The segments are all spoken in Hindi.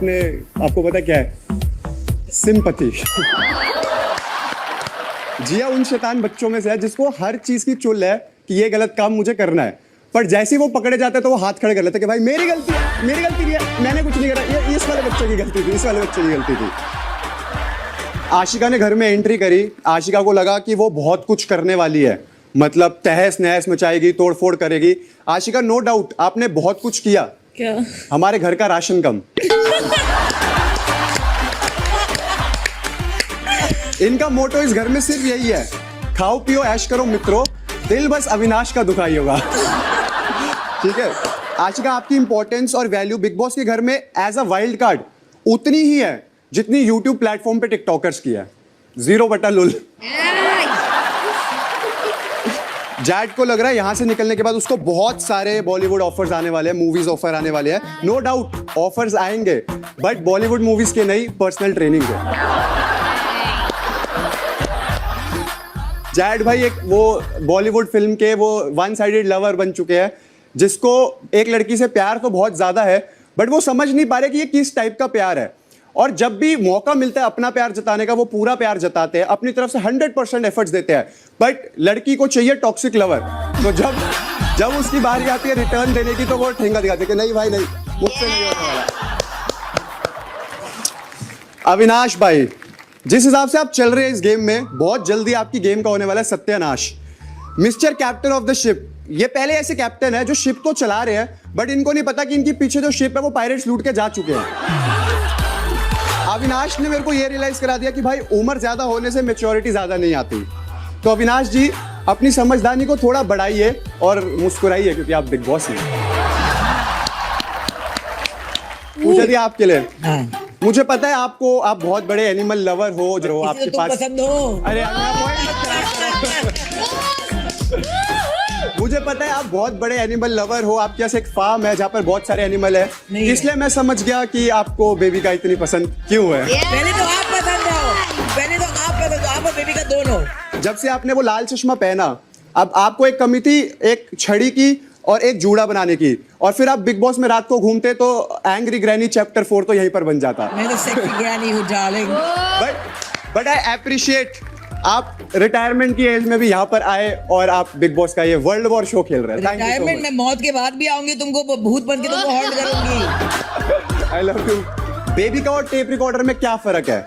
आपको पता क्या है? सिंपैथी। जिया उन शैतान बच्चों में से है जिसको हर चीज की चुल है कि ये गलत काम मुझे करना है, पर जैसे ही वो पकड़े जाते हैं तो वो हाथ खड़े कर लेते हैं कि भाई मेरी गलती नहीं है, मैंने कुछ नहीं करा, ये इस वाले बच्चे की गलती थी, इस वाले बच्चे की गलती थी। आशिका ने घर में एंट्री करी, आशिका को लगा कि वो बहुत कुछ करने वाली है, मतलब तहस नहस मचाएगी, तोड़फोड़ करेगी। आशिका, नो डाउट आपने बहुत कुछ किया। क्या? हमारे घर का राशन कम। इनका मोटो इस घर में सिर्फ यही है, खाओ पियो ऐश करो मित्रों, दिल बस अविनाश का दुखाई होगा। ठीक है आशिका, आपकी इंपॉर्टेंस और वैल्यू बिग बॉस के घर में एज अ वाइल्ड कार्ड उतनी ही है जितनी यूट्यूब प्लेटफॉर्म पे टिकटॉकर्स की है। 0/लुल। जैड को लग रहा है यहाँ से निकलने के बाद उसको बहुत सारे बॉलीवुड ऑफर्स आने वाले हैं, मूवीज ऑफर आने वाले हैं। नो डाउट ऑफर्स आएंगे, बट बॉलीवुड मूवीज के नहीं, पर्सनल ट्रेनिंग के। जैड भाई एक वो बॉलीवुड फिल्म के वो वन साइडेड लवर बन चुके हैं, जिसको एक लड़की से प्यार तो बहुत ज्यादा है, बट वो समझ नहीं पा रहे कि ये किस टाइप का प्यार है। और जब भी मौका मिलता है अपना प्यार जताने का, वो पूरा प्यार जताते हैं, अपनी तरफ से 100% एफर्ट्स देते हैं, बट लड़की को चाहिए टॉक्सिक लवर। तो जब उसकी बारी आती है रिटर्न देने की, तो वो ठेंगा दिखाते कि नहीं भाई नहीं, मुझसे नहीं होने वाला। अविनाश भाई, जिस हिसाब से आप चल रहे हैं इस गेम में, बहुत जल्दी आपकी गेम का होने वाला है सत्यानाश। Mister captain of the ship, ये पहले ऐसे कैप्टन है जो शिप तो चला रहे हैं, बट इनको नहीं पता कि इनके पीछे जो शिप है वो पायरेट्स लूट के जा चुके हैं। अविनाश ने मेरे को ये रियलाइज करा दिया कि भाई उम्र ज्यादा होने से मैच्योरिटी ज्यादा नहीं आती। तो अविनाश जी अपनी समझदारी को थोड़ा बढ़ाइए और मुस्कुराइए, क्योंकि आप बिग बॉस हैं। पूजा दी आपके लिए, मुझे पता है आप बहुत बड़े एनिमल लवर हो, जो आपके पास पसंद हो। अरे मुझे पता है आप बहुत बड़े एनिमल लवर हो, आपके पास एक फार्म है जहाँ पर बहुत सारे एनिमल है, इसलिए मैं समझ गया कि आपको बेबी का इतनी पसंद क्यों है। पहले तो आप पसंद हो, आप और बेबी का दोनों। जब से आपने वो लाल चश्मा पहना, अब आपको एक कमी थी एक छड़ी की और एक जूड़ा बनाने की, और फिर आप बिग बॉस में रात को घूमते तो एंग्री ग्रैनी चैप्टर 4 तो यहीं पर बन जाता। मैं तो सेक्सी ग्रैनी हूँ डार्लिंग। बट आई अप्रिशिएट आप रिटायरमेंट की एज में भी यहाँ पर आए और आप बिग बॉस का ये वर्ल्ड वॉर शो खेल रहे हैं। रिटायरमेंट में मौत के बाद भी आऊंगी, तुमको भूत बन के तुमको हॉल्ट करूंगी। I love you. बेबी का और टेप रिकॉर्डर में क्या फर्क है?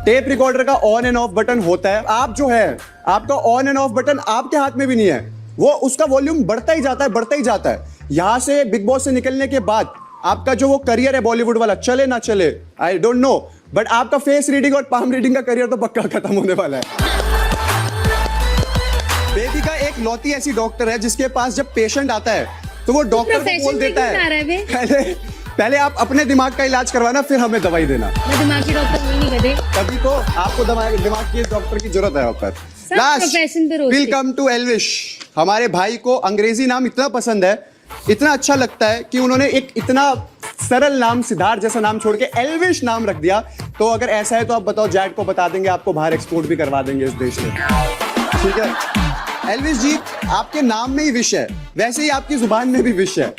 टेप रिकॉर्डर का ऑन एंड ऑफ बटन होता है, आप जो है आपका ऑन एंड ऑफ बटन आपके हाथ में भी नहीं है, वो उसका वॉल्यूम बढ़ता ही जाता है। यहाँ से बिग बॉस से निकलने के बाद आपका जो वो करियर है बॉलीवुड वाला, चले ना चले आई डोंट नो, बट आपका फेस रीडिंग और पाम रीडिंग का करियर तो पक्का खत्म होने वाला है। बेबी का एक लौती ऐसी डॉक्टर है जिसके पास जब पेशेंट आता है तो वो डॉक्टर को बोल देता है पहले आप अपने दिमाग का इलाज करवाना, फिर हमें दवाई देना। मैं दिमाग की डॉक्टर नहीं करती, तभी तो आपको दिमाग की डॉक्टर की जरूरत है यहाँ पर। प्रोफेशन पे रोस्टिंग। Welcome to Elvish. हमारे भाई को अंग्रेजी नाम इतना पसंद है, इतना अच्छा लगता है कि उन्होंने एक इतना सरल नाम, सिद्धार्थ जैसा नाम छोड़ के एल्विश नाम रख दिया। तो अगर ऐसा है तो आप बताओ, जैड को बता देंगे, आपको बाहर एक्सपोर्ट भी करवा देंगे इस देश में। ठीक है एल्विश जी, आपके नाम में ही विश है, वैसे ही आपकी जुबान में भी विश है।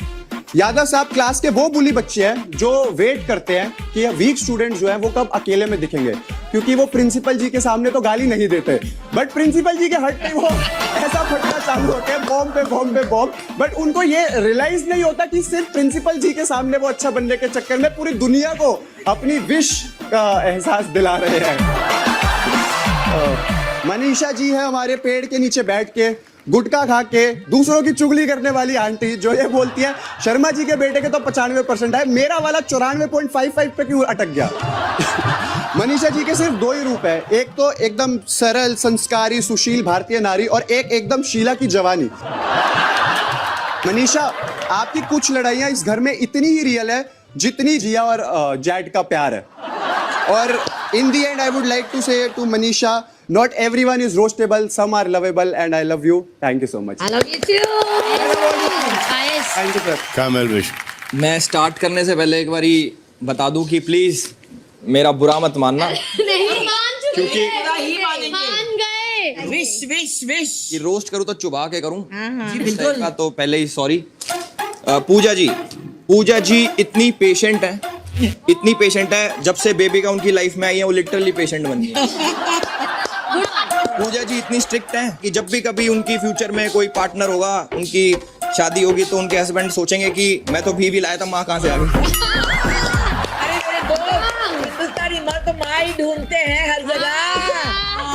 यादव साहब क्लास के वो बुली बच्चे हैं जो वेट करते हैं कि वीक स्टूडेंट जो हैं वो कब अकेले में दिखेंगे, क्योंकि वो प्रिंसिपल जी के सामने तो गाली नहीं देते, बट प्रिंसिपल जी के हट पे वो ऐसा फटना चालू होते हैं, बॉम्ब पे बॉम्ब पे बॉम्ब। बट उनको ये रियलाइज नहीं होता कि सिर्फ प्रिंसिपल जी के सामने वो अच्छा बनने के चक्कर में पूरी दुनिया को अपनी विश का एहसास दिला रहे हैं। मनीषा जी है हमारे पेड़ के नीचे बैठ के गुटखा खा के दूसरों की चुगली करने वाली आंटी, जो ये बोलती है शर्मा जी के बेटे के तो 95% है, मेरा वाला 94.55 पे क्यों अटक गया। मनीषा जी के सिर्फ 2 ही रूप है, एक तो एकदम सरल संस्कारी सुशील भारतीय नारी, और एक एकदम शीला की जवानी। मनीषा, आपकी कुछ लड़ाइयां इस घर में इतनी ही रियल है जितनी जिया और जैड का प्यार है। और in the end I would like to say to Manisha, not everyone is roastable, some are lovable, and I love you. Thank you so much. I love you too. Thank you sir. काम एल्विश। मैं स्टार्ट करने से पहले एक बारी बता दूं कि प्लीज मेरा बुरा मत मानना, नहीं मान चुके, क्योंकि मान गए। विश विश विश कि रोस्ट करूं तो चुबा के करूं। जी बिल्कुल। का तो पहले ही सॉरी। पूजा जी इतनी पेशेंट है इतनी पेशेंट है, जब से बेबी का उनकी लाइफ में आई है वो लिटरली पेशेंट बन गई। पूजा जी इतनी स्ट्रिक्ट हैं कि जब भी कभी उनकी फ्यूचर में कोई पार्टनर होगा, उनकी शादी होगी, तो उनके हस्बैंड सोचेंगे कि मैं तो बीवी लाया था, माँ कहाँ से आ गई। अरे मेरे दोस्त, हिंदुस्तानी मर्द तो माँ ही ढूंढते हैं हर जगह,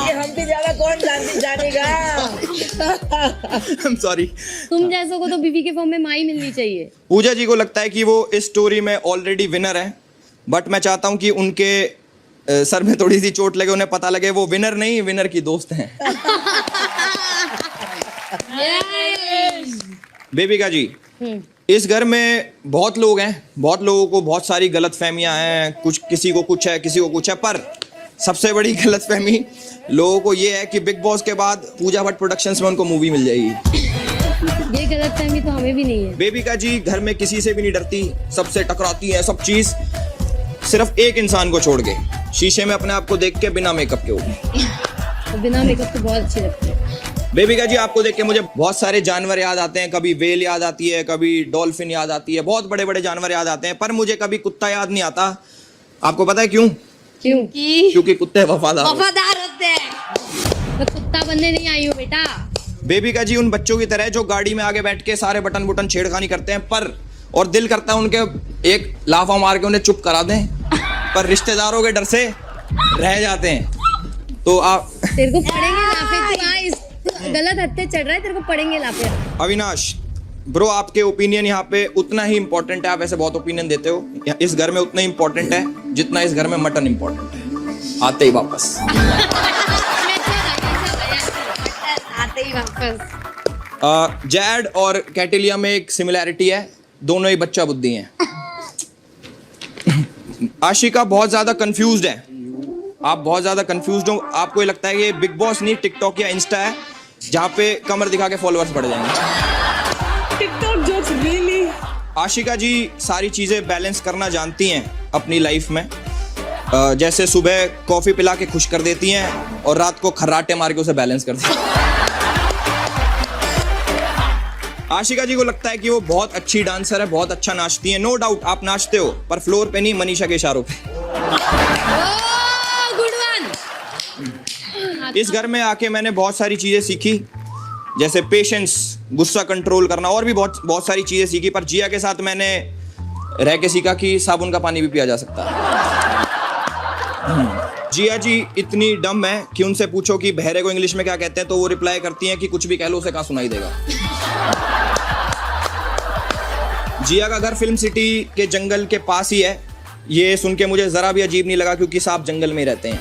ये हमसे ज्यादा कौन जानेगा। I'm sorry। तुम जैसों को तो बीवी के फॉर्म में माँ ही मिलनी चाहिए। पूजा जी को लगता है कि वो इस स्टोरी में ऑलरेडी विनर है, बट मैं चाहता हूँ कि उनके सर में थोड़ी सी चोट लगे, उन्हें पता लगे वो विनर नहीं, विनर की दोस्त हैं। बेबिका जी, इस घर में बहुत लोग हैं, बहुत लोगों को बहुत सारी गलत फहमियाँ हैं, कुछ किसी को कुछ है, किसी को कुछ है, पर सबसे बड़ी गलत फहमी लोगों को ये है कि बिग बॉस के बाद पूजा भट्ट प्रोडक्शंस में उनको मूवी मिल जाएगी। ये गलत फहमी तो हमें भी नहीं है। बेबिका जी घर में किसी से भी नहीं डरती, सबसे टकराती है, सब चीज सिर्फ एक इंसान को छोड़ के, शीशे में अपने आप को देख के बिना मेकअप के होगी। तो बिना मेकअप तो बहुत अच्छी लगती है। बेबिका जी आपको देख के मुझे बहुत सारे जानवर याद आते हैं, कभी वेल याद आती है, कभी डॉल्फिन याद आती है, बहुत बड़े बड़े जानवर याद आते हैं, पर मुझे कभी कुत्ता याद नहीं आता। आपको पता है क्यों? क्यों? क्योंकि कुत्ते वफादार होते हैं। वफादार होते हैं। तो कुत्ता बनने नहीं आई हूँ बेटा। बेबिका जी उन बच्चों की तरह जो गाड़ी में आगे बैठ के सारे बटन बुटन छेड़खानी करते हैं, पर और दिल करता है उनके एक लाफा मार के उन्हें चुप करा दें, पर रिश्तेदारों के डर से रह जाते हैं। तो आप तेरे को पड़ेंगे लाफे, तू इस गलत हत्ते चढ़ रहा है, तेरे को पड़ेंगे लाफे। अविनाश ब्रो, आपके ओपिनियन यहाँ पे उतना ही इम्पोर्टेंट है, आप ऐसे बहुत ओपिनियन देते हो, इस घर में उतना ही इम्पोर्टेंट है जितना इस घर में मटन इम्पोर्टेंट है। आते ही वापस। आते ही वापस। जैड और कैटिलिया में एक सिमिलैरिटी है, दोनों ही बच्चा बुद्धि हैं। आशिका बहुत ज्यादा कंफ्यूज्ड है, आप बहुत ज्यादा कंफ्यूज्ड हो, आपको ये लगता है कि ये बिग बॉस नहीं टिकटॉक या इंस्टा है जहाँ पे कमर दिखा के फॉलोअर्स बढ़ जाएंगे। TikTok jokes really. Ashika ji सारी चीजें बैलेंस करना जानती हैं अपनी लाइफ में, जैसे सुबह कॉफी पिला के खुश कर देती हैं और रात को खर्राटे मार के उसे बैलेंस करती हैं। आशिका जी को लगता है कि वो बहुत अच्छी डांसर है, बहुत अच्छा नाचती है। नो डाउट आप नाचते हो, पर फ्लोर पे नहीं, मनीषा के इशारों पे। Good one. इस घर में आके मैंने बहुत सारी चीजें सीखी, जैसे पेशेंस, गुस्सा कंट्रोल करना, और भी बहुत सारी चीजें सीखी, पर जिया के साथ मैंने रह के सीखा कि साबुन का पानी भी पिया जा सकता है। जिया जी इतनी डम है कि उनसे पूछो कि बहरे को इंग्लिश में क्या कहते हैं, तो वो रिप्लाई करती हैं कि कुछ भी कह लो, उसे कहाँ सुनाई देगा। जिया का घर फिल्म सिटी के जंगल के पास ही है, ये सुन के मुझे जरा भी अजीब नहीं लगा क्योंकि सांप जंगल में रहते हैं।